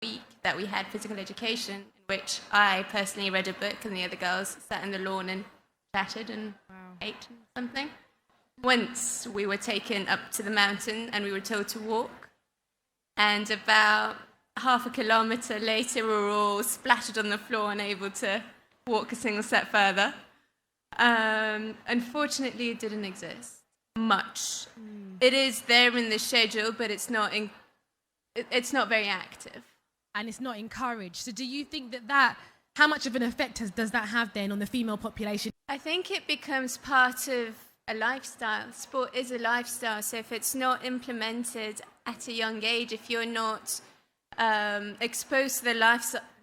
week that we had physical education, in which I personally read a book and the other girls sat in the lawn and chatted and ate something. Once we were taken up to the mountain and we were told to walk, and about half a kilometre later we were all splattered on the floor, unable to walk a single step further. Unfortunately, it didn't exist much. It is there in the schedule, but it's not very active. And it's not encouraged. So do you think that how much of an effect does that have then on the female population? I think it becomes part of a lifestyle. Sport is a lifestyle, so if it's not implemented at a young age, if you're not exposed to the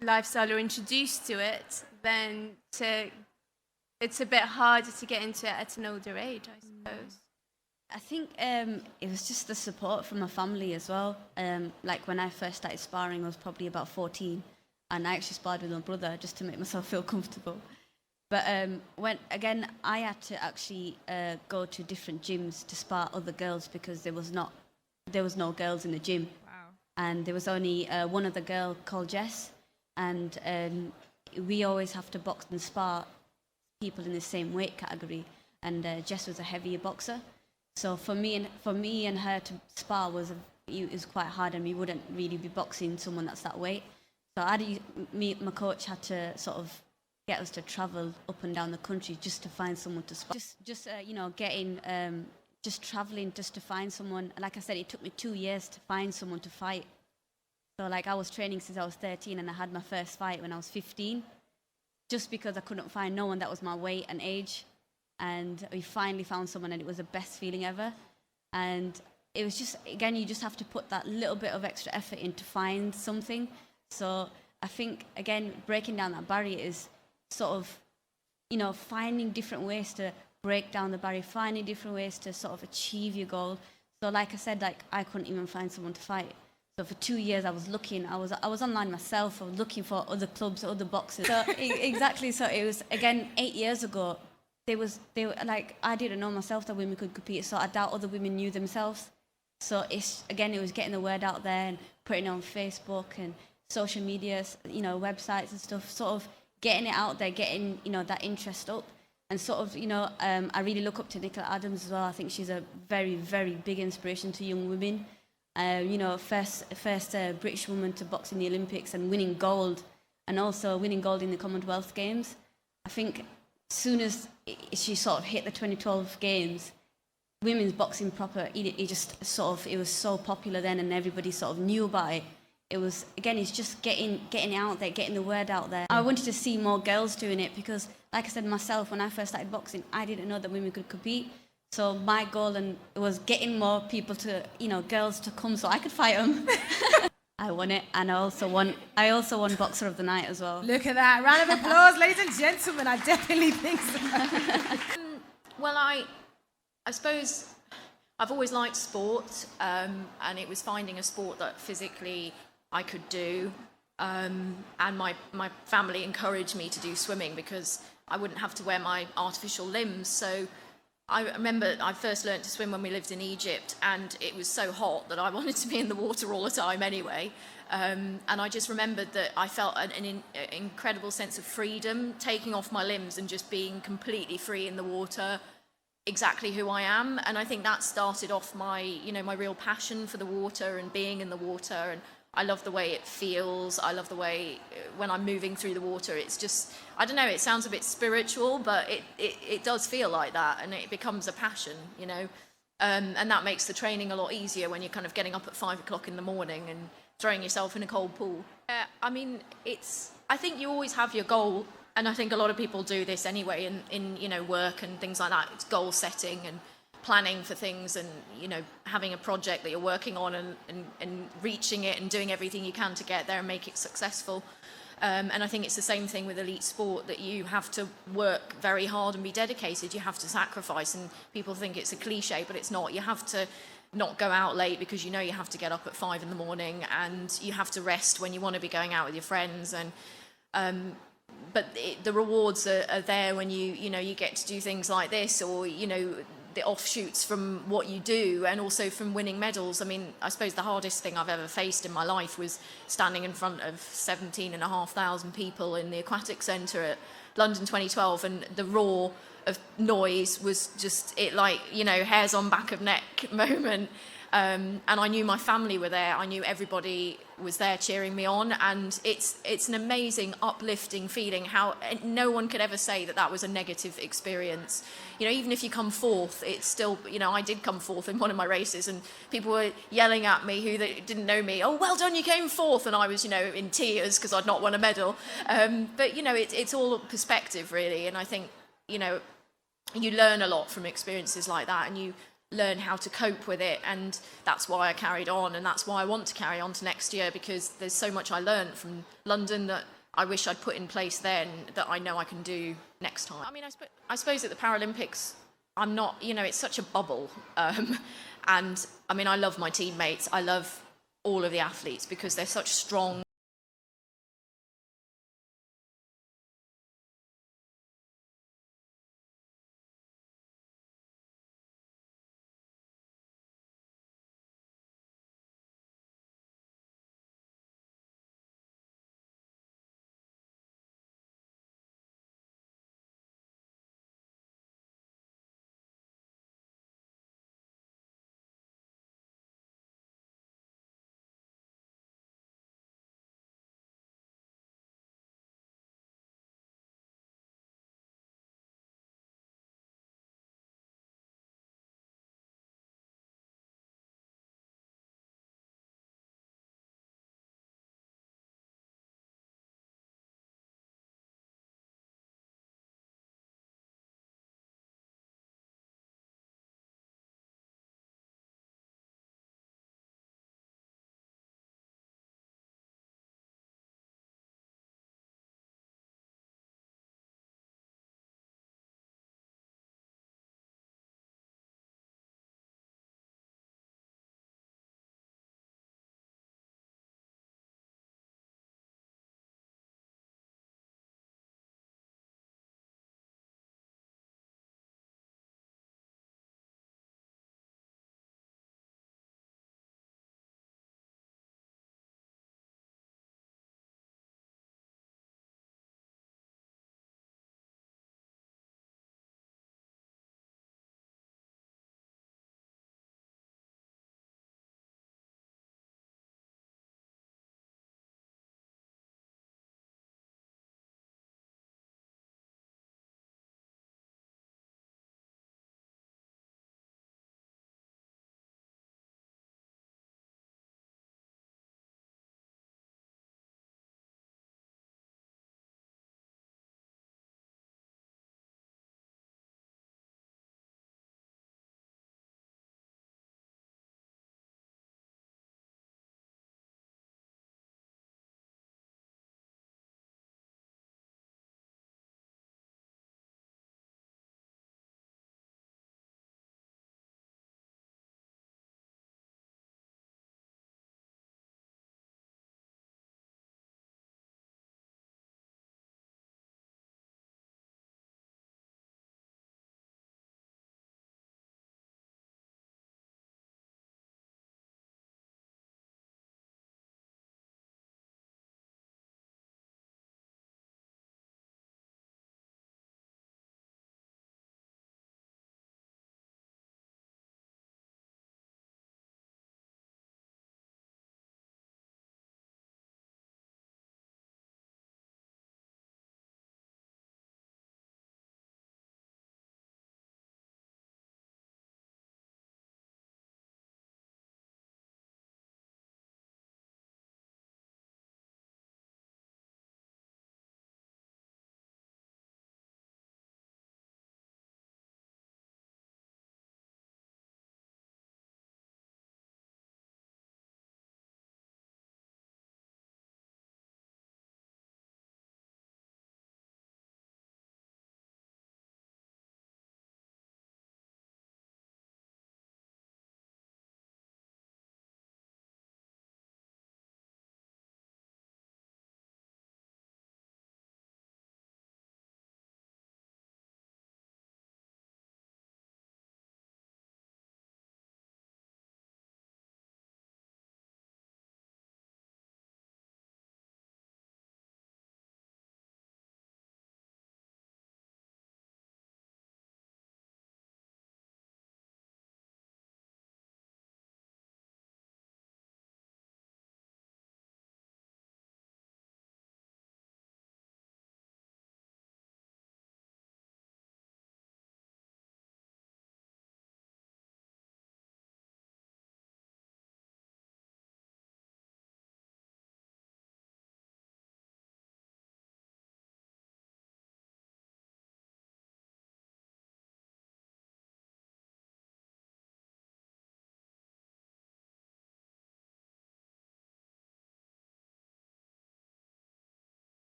lifestyle or introduced to it, then it's a bit harder to get into it at an older age, I suppose. I think it was just the support from my family as well. Like when I first started sparring, I was probably about 14, and I actually sparred with my brother just to make myself feel comfortable. But when again, I had to actually go to different gyms to spar other girls because there was no girls in the gym. Wow. And there was only one other girl called Jess, and we always have to box and spar people in the same weight category. And Jess was a heavier boxer. So for me and her to spar was quite hard, and we wouldn't really be boxing someone that's that weight. So my coach had to sort of get us to travel up and down the country just to find someone to spar. Just traveling just to find someone. Like I said, it took me 2 years to find someone to fight. So like I was training since I was 13, and I had my first fight when I was 15, just because I couldn't find no one that was my weight and age. And we finally found someone, and it was the best feeling ever. And it was just, again, you just have to put that little bit of extra effort in to find something. So I think, again, breaking down that barrier is sort of, finding different ways to break down the barrier, finding different ways to sort of achieve your goal. So like I said, like I couldn't even find someone to fight. So for 2 years I was looking, I was online myself, I was looking for other clubs, other boxers. So exactly, so it was, again, 8 years ago, they were like, I didn't know myself that women could compete, so I doubt other women knew themselves. So it was getting the word out there and putting it on Facebook and social media, websites and stuff, sort of getting it out there, getting, that interest up. And sort of, I really look up to Nicola Adams as well. I think she's a very, very big inspiration to young women. First British woman to box in the Olympics and winning gold, and also winning gold in the Commonwealth Games. I think as soon as she sort of hit the 2012 Games, women's boxing proper, it was so popular then, and everybody sort of knew about it. It was, again, it's just getting it out there, getting the word out there. I wanted to see more girls doing it because, like I said myself, when I first started boxing, I didn't know that women could compete. So my goal was getting more people to, girls to come so I could fight them. I won it, and I also won Boxer of the Night as well. Look at that. Round of applause, ladies and gentlemen. I definitely think so. Well, I suppose I've always liked sport, and it was finding a sport that physically I could do. And my family encouraged me to do swimming because I wouldn't have to wear my artificial limbs. So I remember I first learned to swim when we lived in Egypt, and it was so hot that I wanted to be in the water all the time anyway. And I just remembered that I felt an incredible sense of freedom, taking off my limbs and just being completely free in the water, exactly who I am. And I think that started off my real passion for the water and being in the water. And I love the way it feels. I love the way when I'm moving through the water, it's just, I don't know, it sounds a bit spiritual, but it does feel like that, and it becomes a passion, and that makes the training a lot easier when you're kind of getting up at 5 o'clock in the morning and throwing yourself in a cold pool. I think you always have your goal, and I think a lot of people do this anyway in work and things like that. It's goal setting and planning for things, and having a project that you're working on and reaching it and doing everything you can to get there and make it successful. And I think it's the same thing with elite sport, that you have to work very hard and be dedicated. You have to sacrifice, and people think it's a cliche, but it's not. You have to not go out late because you have to get up at 5 in the morning, and you have to rest when you want to be going out with your friends. And but the rewards are there when you get to do things like this, or the offshoots from what you do and also from winning medals. I mean, I suppose the hardest thing I've ever faced in my life was standing in front of 17,500 people in the Aquatic Centre at London 2012, and the roar of noise was just, it like, you know, hairs on back of neck moment. And I knew my family were there. I knew everybody was there cheering me on, and it's an amazing, uplifting feeling. How no one could ever say that that was a negative experience. You know, even if you come fourth, it's still, you know, I did come fourth in one of my races, and people were yelling at me who they didn't know me. Oh, well done, you came fourth, and I was, you know, in tears because I'd not won a medal. But you know, it's all perspective really, and I think, you know, you learn a lot from experiences like that, and you learn how to cope with it, and that's why I carried on, and that's why I want to carry on to next year, because there's so much I learned from London that I wish I'd put in place then that I know I can do next time. I mean, I suppose at the Paralympics, I'm not, you know, it's such a bubble, and I mean, I love my teammates, I love all of the athletes because they're such strong